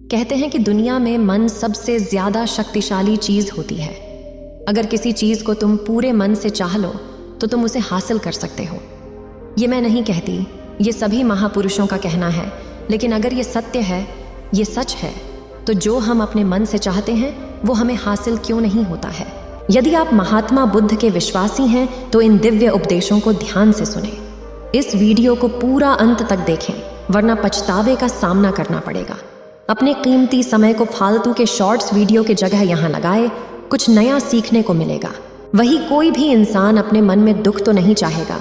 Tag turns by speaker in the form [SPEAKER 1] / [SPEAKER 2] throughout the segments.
[SPEAKER 1] कहते हैं कि दुनिया में मन सबसे ज्यादा शक्तिशाली चीज होती है। अगर किसी चीज को तुम पूरे मन से चाह लो तो तुम उसे हासिल कर सकते हो। ये मैं नहीं कहती, ये सभी महापुरुषों का कहना है। लेकिन अगर ये सत्य है, ये सच है, तो जो हम अपने मन से चाहते हैं वो हमें हासिल क्यों नहीं होता है। यदि आप महात्मा बुद्ध के विश्वासी हैं तो इन दिव्य उपदेशों को ध्यान से सुने। इस वीडियो को पूरा अंत तक देखें, वरना पछतावे का सामना करना पड़ेगा। अपने कीमती समय को फालतू के शॉर्ट्स वीडियो के जगह यहाँ लगाए, कुछ नया सीखने को मिलेगा। वही कोई भी इंसान अपने मन में दुख तो नहीं चाहेगा,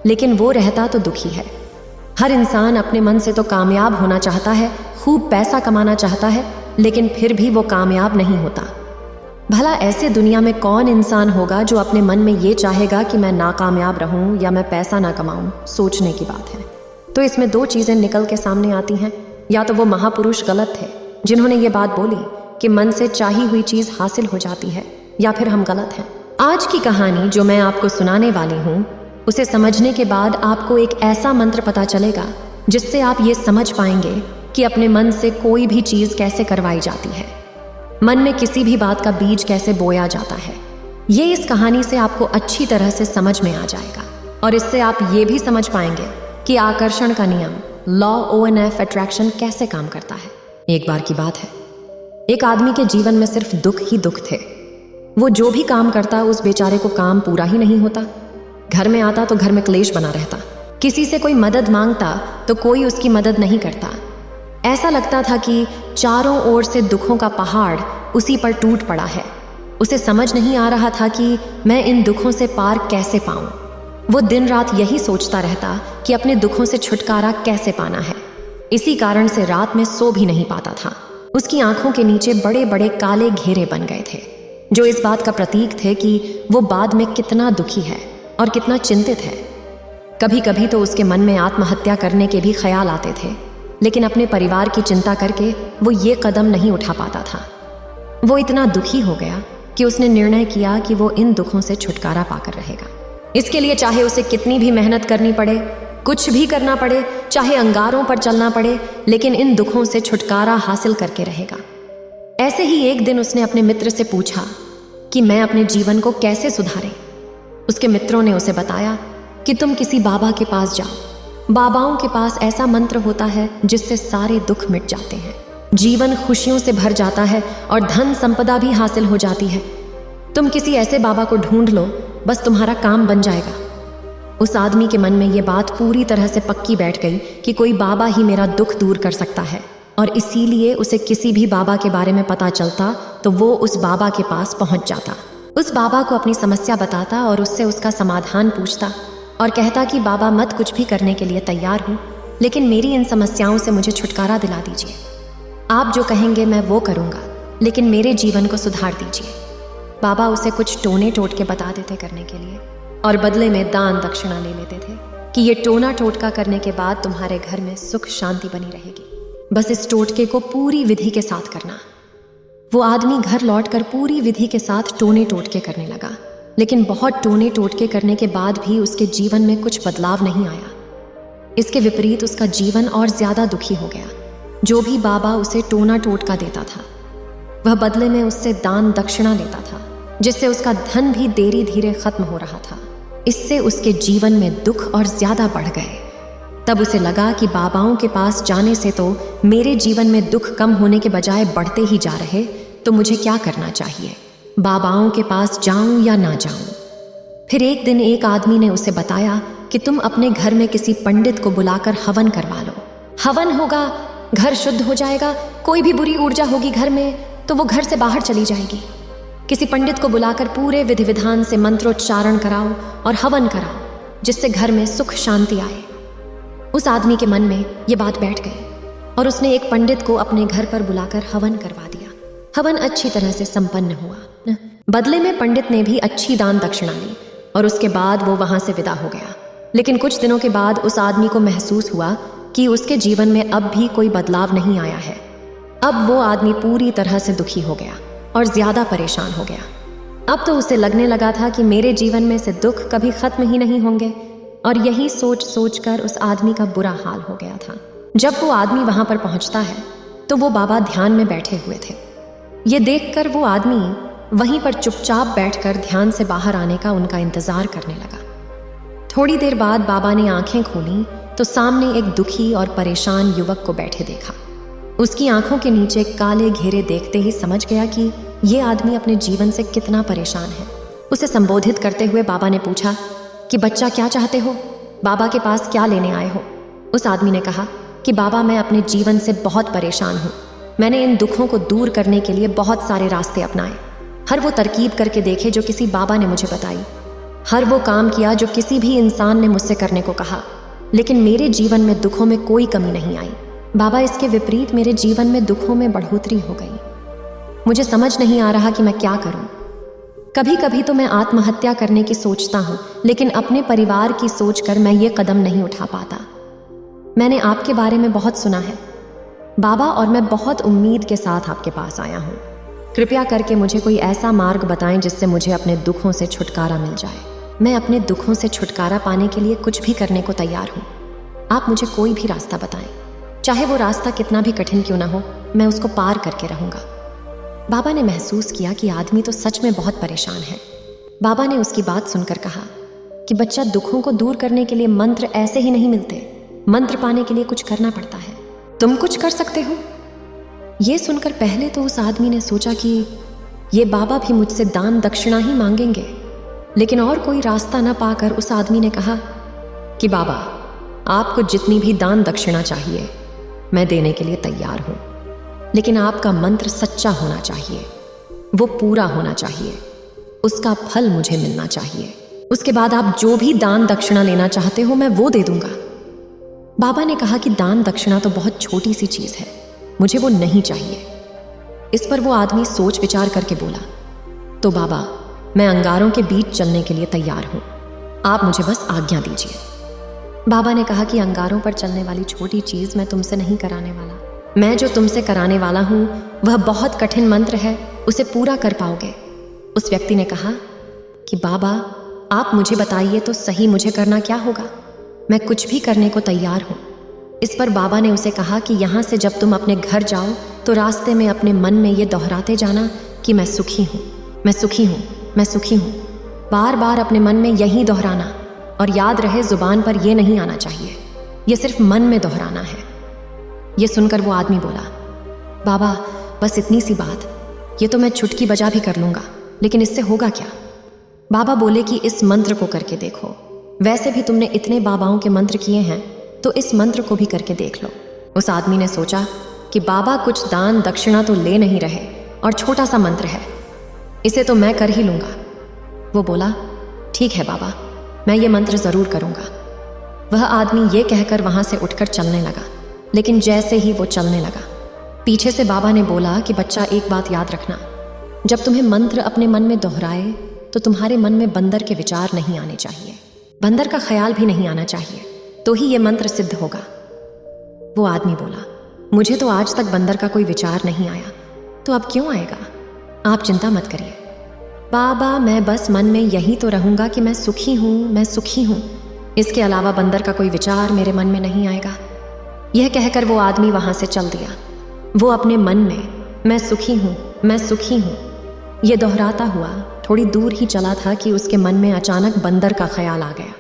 [SPEAKER 1] लेकिन वो रहता तो दुखी है। हर इंसान अपने मन से तो कामयाब होना चाहता है, खूब पैसा कमाना चाहता है, लेकिन फिर भी वो कामयाब नहीं होता। भला ऐसे दुनिया में कौन इंसान होगा जो अपने मन में ये चाहेगा कि मैं नाकामयाब रहूं या मैं पैसा ना कमाऊं। सोचने की बात है। तो इसमें दो चीजें निकल के सामने आती हैं। या तो वो महापुरुष गलत थे जिन्होंने ये बात बोली कि मन से चाही हुई चीज हासिल हो जाती है, या फिर हम गलत हैं। आज की कहानी जो मैं आपको सुनाने वाली हूँ, उसे समझने के बाद आपको एक ऐसा मंत्र पता चलेगा जिससे आप ये समझ पाएंगे कि अपने मन से कोई भी चीज कैसे करवाई जाती है, मन में किसी भी बात का बीज कैसे बोया जाता है। ये इस कहानी से आपको अच्छी तरह से समझ में आ जाएगा, और इससे आप ये भी समझ पाएंगे कि आकर्षण का नियम, लॉ ONF अट्रैक्शन कैसे काम करता है। एक बार की बात है, एक आदमी के जीवन में सिर्फ दुख ही दुख थे। वो जो भी काम करता उस बेचारे को काम पूरा ही नहीं होता। घर में आता तो घर में क्लेश बना रहता। किसी से कोई मदद मांगता तो कोई उसकी मदद नहीं करता। ऐसा लगता था कि चारों ओर से दुखों का पहाड़ उसी पर टूट पड़ा है। उसे समझ नहीं आ रहा था कि मैं इन दुखों से पार कैसे पाऊं। वो दिन रात यही सोचता रहता कि अपने दुखों से छुटकारा कैसे पाना है। इसी कारण से रात में सो भी नहीं पाता था। उसकी आंखों के नीचे बड़े बड़े काले घेरे बन गए थे, जो इस बात का प्रतीक थे कि वो बाद में कितना दुखी है और कितना चिंतित है। कभी कभी तो उसके मन में आत्महत्या करने के भी ख्याल आते थे, लेकिन अपने परिवार की चिंता करके वो ये कदम नहीं उठा पाता था। वो इतना दुखी हो गया कि उसने निर्णय किया कि वो इन दुखों से छुटकारा पाकर रहेगा। इसके लिए चाहे उसे कितनी भी मेहनत करनी पड़े, कुछ भी करना पड़े, चाहे अंगारों पर चलना पड़े, लेकिन इन दुखों से छुटकारा हासिल करके रहेगा। ऐसे ही एक दिन उसने अपने मित्र से पूछा कि मैं अपने जीवन को कैसे सुधारें। उसके मित्रों ने उसे बताया कि तुम किसी बाबा के पास जाओ। बाबाओं के पास ऐसा मंत्र होता है जिससे सारे दुख मिट जाते हैं, जीवन खुशियों से भर जाता है और धन संपदा भी हासिल हो जाती है। तुम किसी ऐसे बाबा को ढूंढ लो, बस तुम्हारा काम बन जाएगा। उस आदमी के मन में ये बात पूरी तरह से पक्की बैठ गई कि कोई बाबा ही मेरा दुख दूर कर सकता है, और इसीलिए उसे किसी भी बाबा के बारे में पता चलता तो वो उस बाबा के पास पहुंच जाता। उस बाबा को अपनी समस्या बताता और उससे उसका समाधान पूछता और कहता कि बाबा, मत कुछ भी करने के लिए तैयार हूँ, लेकिन मेरी इन समस्याओं से मुझे छुटकारा दिला दीजिए। आप जो कहेंगे मैं वो करूँगा, लेकिन मेरे जीवन को सुधार दीजिए। बाबा उसे कुछ टोने टोटके बता देते करने के लिए, और बदले में दान दक्षिणा ले लेते थे कि ये टोना टोटका करने के बाद तुम्हारे घर में सुख शांति बनी रहेगी। बस इस टोटके को पूरी विधि के साथ करना। वो आदमी घर लौटकर पूरी विधि के साथ टोने टोटके करने लगा, लेकिन बहुत टोने टोटके करने के बाद भी उसके जीवन में कुछ बदलाव नहीं आया। इसके विपरीत उसका जीवन और ज्यादा दुखी हो गया। जो भी बाबा उसे टोना टोटका देता था, वह बदले में उससे दान दक्षिणा लेता था, जिससे उसका धन भी धीरे धीरे खत्म हो रहा था। इससे उसके जीवन में दुख और ज्यादा बढ़ गए। तब उसे लगा कि बाबाओं के पास जाने से तो मेरे जीवन में दुख कम होने के बजाय बढ़ते ही जा रहे, तो मुझे क्या करना चाहिए? बाबाओं के पास जाऊं या ना जाऊं? फिर एक दिन एक आदमी ने उसे बताया कि तुम अपने घर में किसी पंडित को बुलाकर हवन करवा लो। हवन होगा, घर शुद्ध हो जाएगा, कोई भी बुरी ऊर्जा होगी घर में तो वो घर से बाहर चली जाएगी। किसी पंडित को बुलाकर पूरे विधि विधान से मंत्रोच्चारण कराओ और हवन कराओ, जिससे घर में सुख शांति आए। उस आदमी के मन में ये बात बैठ गई और उसने एक पंडित को अपने घर पर बुलाकर हवन करवा दिया। हवन अच्छी तरह से संपन्न हुआ। बदले में पंडित ने भी अच्छी दान दक्षिणा ली और उसके बाद वो वहां से विदा हो गया। लेकिन कुछ दिनों के बाद उस आदमी को महसूस हुआ कि उसके जीवन में अब भी कोई बदलाव नहीं आया है। अब वो आदमी पूरी तरह से दुखी हो गया और ज्यादा परेशान हो गया। अब तो उसे लगने लगा था कि मेरे जीवन में से दुख कभी खत्म ही नहीं होंगे, और यही सोच सोच कर उस आदमी का बुरा हाल हो गया था। जब वो आदमी वहां पर पहुंचता है तो वो बाबा ध्यान में बैठे हुए थे। ये देखकर वो आदमी वहीं पर चुपचाप बैठकर ध्यान से बाहर आने का उनका इंतजार करने लगा। थोड़ी देर बाद बाबा ने आंखें खोली तो सामने एक दुखी और परेशान युवक को बैठे देखा। उसकी आंखों के नीचे काले घेरे देखते ही समझ गया कि ये आदमी अपने जीवन से कितना परेशान है। उसे संबोधित करते हुए बाबा ने पूछा कि बच्चा, क्या चाहते हो? बाबा के पास क्या लेने आए हो? उस आदमी ने कहा कि बाबा, मैं अपने जीवन से बहुत परेशान हूँ। मैंने इन दुखों को दूर करने के लिए बहुत सारे रास्ते अपनाए, हर वो तरकीब करके देखे जो किसी बाबा ने मुझे बताई, हर वो काम किया जो किसी भी इंसान ने मुझसे करने को कहा, लेकिन मेरे जीवन में दुखों में कोई कमी नहीं आई। बाबा, इसके विपरीत मेरे जीवन में दुखों में बढ़ोतरी हो गई। मुझे समझ नहीं आ रहा कि मैं क्या करूं। कभी कभी तो मैं आत्महत्या करने की सोचता हूं, लेकिन अपने परिवार की सोचकर मैं ये कदम नहीं उठा पाता। मैंने आपके बारे में बहुत सुना है बाबा, और मैं बहुत उम्मीद के साथ आपके पास आया हूँ। कृपया करके मुझे कोई ऐसा मार्ग बताएं जिससे मुझे अपने दुखों से छुटकारा मिल जाए। मैं अपने दुखों से छुटकारा पाने के लिए कुछ भी करने को तैयार हूँ। आप मुझे कोई भी रास्ता बताएं, चाहे वो रास्ता कितना भी कठिन क्यों ना हो, मैं उसको पार करके रहूँगा। बाबा ने महसूस किया कि आदमी तो सच में बहुत परेशान है। बाबा ने उसकी बात सुनकर कहा कि बच्चा, दुखों को दूर करने के लिए मंत्र ऐसे ही नहीं मिलते, मंत्र पाने के लिए कुछ करना पड़ता है। तुम कुछ कर सकते हो? ये सुनकर पहले तो उस आदमी ने सोचा कि ये बाबा भी मुझसे दान दक्षिणा ही मांगेंगे, लेकिन और कोई रास्ता न पाकर उस आदमी ने कहा कि बाबा, आपको जितनी भी दान दक्षिणा चाहिए मैं देने के लिए तैयार हूं, लेकिन आपका मंत्र सच्चा होना चाहिए, वो पूरा होना चाहिए, उसका फल मुझे मिलना चाहिए। उसके बाद आप जो भी दान दक्षिणा लेना चाहते हो मैं वो दे दूंगा। बाबा ने कहा कि दान दक्षिणा तो बहुत छोटी सी चीज है, मुझे वो नहीं चाहिए। इस पर वो आदमी सोच विचार करके बोला, तो बाबा, मैं अंगारों के बीच चलने के लिए तैयार हूं, आप मुझे बस आज्ञा दीजिए। बाबा ने कहा कि अंगारों पर चलने वाली छोटी चीज मैं तुमसे नहीं कराने वाला। मैं जो तुमसे कराने वाला हूं वह बहुत कठिन मंत्र है, उसे पूरा कर पाओगे। उस व्यक्ति ने कहा कि बाबा, आप मुझे बताइए तो सही, मुझे करना क्या होगा? मैं कुछ भी करने को तैयार हूं। इस पर बाबा ने उसे कहा कि यहां से जब तुम अपने घर जाओ तो रास्ते में अपने मन में ये दोहराते जाना कि मैं सुखी हूं, मैं सुखी हूं, मैं सुखी हूं। बार बार अपने मन में यही दोहराना, और याद रहे जुबान पर यह नहीं आना चाहिए, यह सिर्फ मन में दोहराना है। यह सुनकर वो आदमी बोला, बाबा, बस इतनी सी बात, ये तो मैं चुटकी बजा भी कर लूंगा, लेकिन इससे होगा क्या? बाबा बोले कि इस मंत्र को करके देखो, वैसे भी तुमने इतने बाबाओं के मंत्र किए हैं तो इस मंत्र को भी करके देख लो। उस आदमी ने सोचा कि बाबा कुछ दान दक्षिणा तो ले नहीं रहे और छोटा सा मंत्र है, इसे तो मैं कर ही लूंगा। वो बोला, ठीक है बाबा, मैं ये मंत्र जरूर करूंगा। वह आदमी ये कहकर वहां से उठकर चलने लगा, लेकिन जैसे ही वो चलने लगा, पीछे से बाबा ने बोला कि बच्चा, एक बात याद रखना, जब तुम्हें मंत्र अपने मन में दोहराए तो तुम्हारे मन में बंदर के विचार नहीं आने चाहिए, बंदर का ख्याल भी नहीं आना चाहिए, तो ही ये मंत्र सिद्ध होगा। वो आदमी बोला, मुझे तो आज तक बंदर का कोई विचार नहीं आया, तो अब क्यों आएगा? आप चिंता मत करिए बाबा, मैं बस मन में यही तो रहूंगा कि मैं सुखी हूं, मैं सुखी हूं, इसके अलावा बंदर का कोई विचार मेरे मन में नहीं आएगा। यह कहकर वो आदमी वहां से चल दिया। वो अपने मन में मैं सुखी हूं, मैं सुखी हूं, यह दोहराता हुआ थोड़ी दूर ही चला था कि उसके मन में अचानक बंदर का ख्याल आ गया।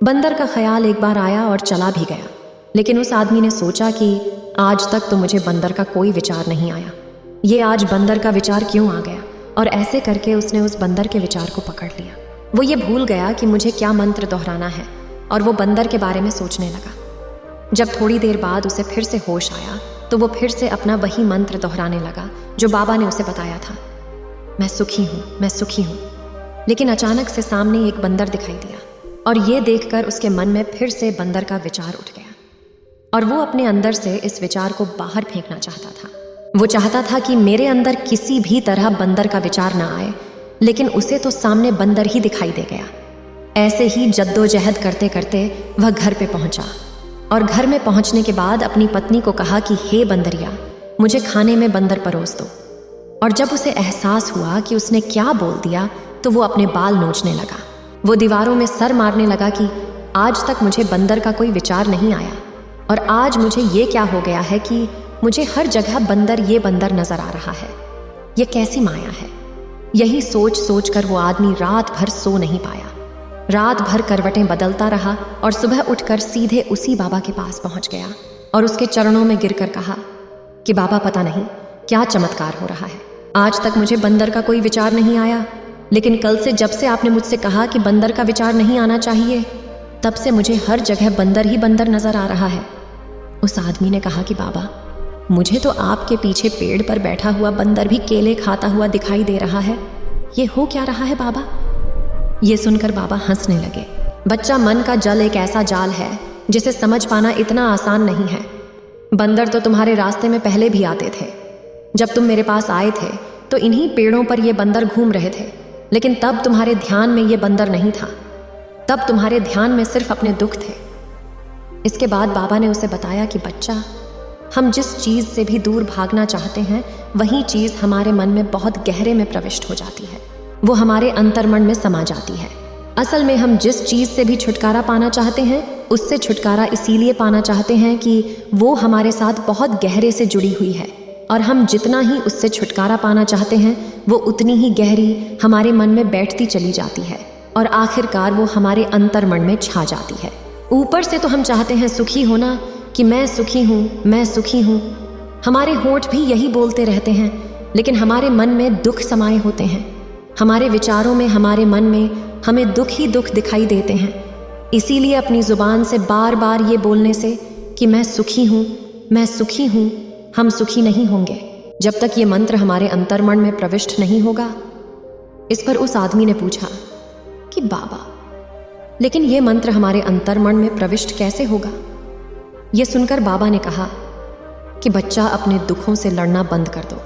[SPEAKER 1] बंदर का ख्याल एक बार आया और चला भी गया, लेकिन उस आदमी ने सोचा कि आज तक तो मुझे बंदर का कोई विचार नहीं आया, ये आज बंदर का विचार क्यों आ गया? और ऐसे करके उसने उस बंदर के विचार को पकड़ लिया। वो ये भूल गया कि मुझे क्या मंत्र दोहराना है, और वो बंदर के बारे में सोचने लगा। जब थोड़ी देर बाद उसे फिर से होश आया तो वो फिर से अपना वही मंत्र दोहराने लगा जो बाबा ने उसे बताया था, मैं सुखी हूँ, मैं सुखी हूँ। लेकिन अचानक से सामने एक बंदर दिखाई दिया, और ये देखकर उसके मन में फिर से बंदर का विचार उठ गया, और वो अपने अंदर से इस विचार को बाहर फेंकना चाहता था। वो चाहता था कि मेरे अंदर किसी भी तरह बंदर का विचार ना आए, लेकिन उसे तो सामने बंदर ही दिखाई दे गया। ऐसे ही जद्दोजहद करते करते वह घर पे पहुंचा, और घर में पहुंचने के बाद अपनी पत्नी को कहा कि हे बंदरिया, मुझे खाने में बंदर परोस दो। और जब उसे एहसास हुआ कि उसने क्या बोल दिया तो वो अपने बाल नोचने लगा। वो दीवारों में सर मारने लगा कि आज तक मुझे बंदर का कोई विचार नहीं आया, और आज मुझे ये क्या हो गया है कि मुझे हर जगह बंदर ये बंदर नजर आ रहा है। ये कैसी माया है? यही सोच सोच कर वो आदमी रात भर सो नहीं पाया। रात भर करवटें बदलता रहा और सुबह उठकर सीधे उसी बाबा के पास पहुंच गया और उसके चरणों में गिरकर कहा कि बाबा, पता नहीं क्या चमत्कार हो रहा है। आज तक मुझे बंदर का कोई विचार नहीं आया, लेकिन कल से जब से आपने मुझसे कहा कि बंदर का विचार नहीं आना चाहिए, तब से मुझे हर जगह बंदर ही बंदर नजर आ रहा है। उस आदमी ने कहा कि बाबा, मुझे तो आपके पीछे पेड़ पर बैठा हुआ बंदर भी केले खाता हुआ दिखाई दे रहा है। ये हो क्या रहा है बाबा? ये सुनकर बाबा हंसने लगे। बच्चा, मन का जल एक ऐसा जाल है जिसे समझ पाना इतना आसान नहीं है। बंदर तो तुम्हारे रास्ते में पहले भी आते थे। जब तुम मेरे पास आए थे तो इन्हीं पेड़ों पर ये बंदर घूम रहे थे, लेकिन तब तुम्हारे ध्यान में ये बंदर नहीं था। तब तुम्हारे ध्यान में सिर्फ अपने दुख थे। इसके बाद बाबा ने उसे बताया कि बच्चा, हम जिस चीज़ से भी दूर भागना चाहते हैं, वही चीज़ हमारे मन में बहुत गहरे में प्रविष्ट हो जाती है। वो हमारे अंतर्मन में समा जाती है। असल में हम जिस चीज़ से भी छुटकारा पाना चाहते हैं, उससे छुटकारा इसीलिए पाना चाहते हैं कि वो हमारे साथ बहुत गहरे से जुड़ी हुई है, और हम जितना ही उससे छुटकारा पाना चाहते हैं, वो उतनी ही गहरी हमारे मन में बैठती चली जाती है और आखिरकार वो हमारे अंतर्मन में छा जाती है। ऊपर से तो हम चाहते हैं सुखी होना, कि मैं सुखी हूँ, मैं सुखी हूँ। हमारे होंठ भी यही बोलते रहते हैं, लेकिन हमारे मन में दुख समाये होते हैं। हमारे विचारों में, हमारे मन में हमें दुख ही दुख दिखाई देते हैं। इसीलिए अपनी जुबान से बार बार ये बोलने से कि मैं सुखी हूँ, मैं सुखी हूँ, हम सुखी नहीं होंगे जब तक ये मंत्र हमारे अंतर्मन में प्रविष्ट नहीं होगा। इस पर उस आदमी ने पूछा कि बाबा, लेकिन ये मंत्र हमारे अंतर्मन में प्रविष्ट कैसे होगा? ये सुनकर बाबा ने कहा कि बच्चा, अपने दुखों से लड़ना बंद कर दो।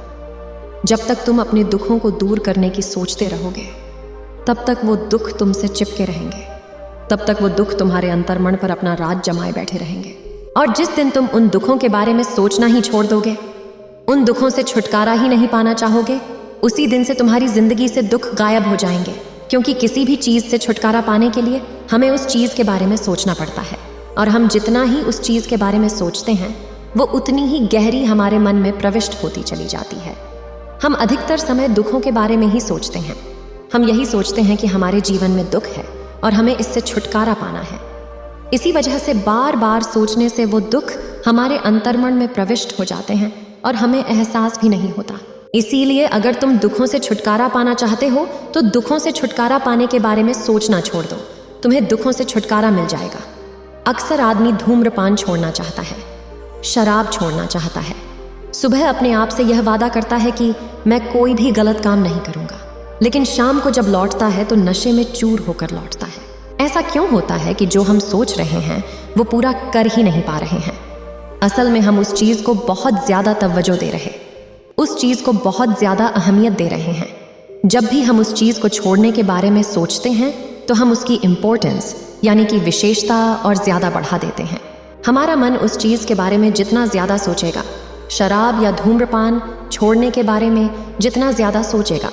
[SPEAKER 1] जब तक तुम अपने दुखों को दूर करने की सोचते रहोगे, तब तक वो दुख तुमसे चिपके रहेंगे। तब तक वो दुख तुम्हारे अंतर्मन पर अपना राज जमाए बैठे रहेंगे। और जिस दिन तुम उन दुखों के बारे में सोचना ही छोड़ दोगे, उन दुखों से छुटकारा ही नहीं पाना चाहोगे, उसी दिन से तुम्हारी जिंदगी से दुख गायब हो जाएंगे। क्योंकि किसी भी चीज़ से छुटकारा पाने के लिए हमें उस चीज़ के बारे में सोचना पड़ता है, और हम जितना ही उस चीज़ के बारे में सोचते हैं, वो उतनी ही गहरी हमारे मन में प्रविष्ट होती चली जाती है। हम अधिकतर समय दुखों के बारे में ही सोचते हैं। हम यही सोचते हैं कि हमारे जीवन में दुख है और हमें इससे छुटकारा पाना है। इसी वजह से बार बार सोचने से वो दुख हमारे अंतर्मन में प्रविष्ट हो जाते हैं और हमें एहसास भी नहीं होता। इसीलिए अगर तुम दुखों से छुटकारा पाना चाहते हो, तो दुखों से छुटकारा पाने के बारे में सोचना छोड़ दो। तुम्हें दुखों से छुटकारा मिल जाएगा। अक्सर आदमी धूम्रपान छोड़ना चाहता है, शराब छोड़ना चाहता है, सुबह अपने आप से यह वादा करता है कि मैं कोई भी गलत काम नहीं करूंगा, लेकिन शाम को जब लौटता है तो नशे में चूर होकर लौटता है। ऐसा क्यों होता है कि जो हम सोच रहे हैं वो पूरा कर ही नहीं पा रहे हैं? असल में हम उस चीज़ को बहुत ज़्यादा तवज्जो दे रहे, उस चीज़ को बहुत ज़्यादा अहमियत दे रहे हैं। जब भी हम उस चीज़ को छोड़ने के बारे में सोचते हैं तो हम उसकी इम्पोर्टेंस यानी कि विशेषता और ज़्यादा बढ़ा देते हैं। हमारा मन उस चीज़ के बारे में जितना ज़्यादा सोचेगा, शराब या धूम्रपान छोड़ने के बारे में जितना ज़्यादा सोचेगा,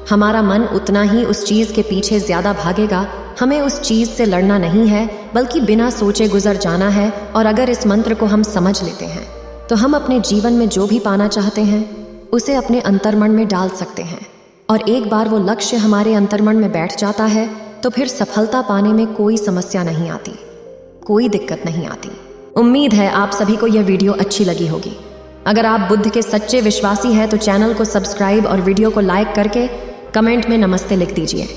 [SPEAKER 1] हमारा मन उतना ही उस चीज़ के पीछे ज़्यादा भागेगा। हमें उस चीज़ से लड़ना नहीं है, बल्कि बिना सोचे गुजर जाना है। और अगर इस मंत्र को हम समझ लेते हैं तो हम अपने जीवन में जो भी पाना चाहते हैं उसे अपने अंतर्मन में डाल सकते हैं। और एक बार वो लक्ष्य हमारे अंतर्मन में बैठ जाता है तो फिर सफलता पाने में कोई समस्या नहीं आती, कोई दिक्कत नहीं आती। उम्मीद है आप सभी को यह वीडियो अच्छी लगी होगी। अगर आप बुद्ध के सच्चे विश्वासी हैं तो चैनल को सब्सक्राइब और वीडियो को लाइक करके कमेंट में नमस्ते लिख दीजिए।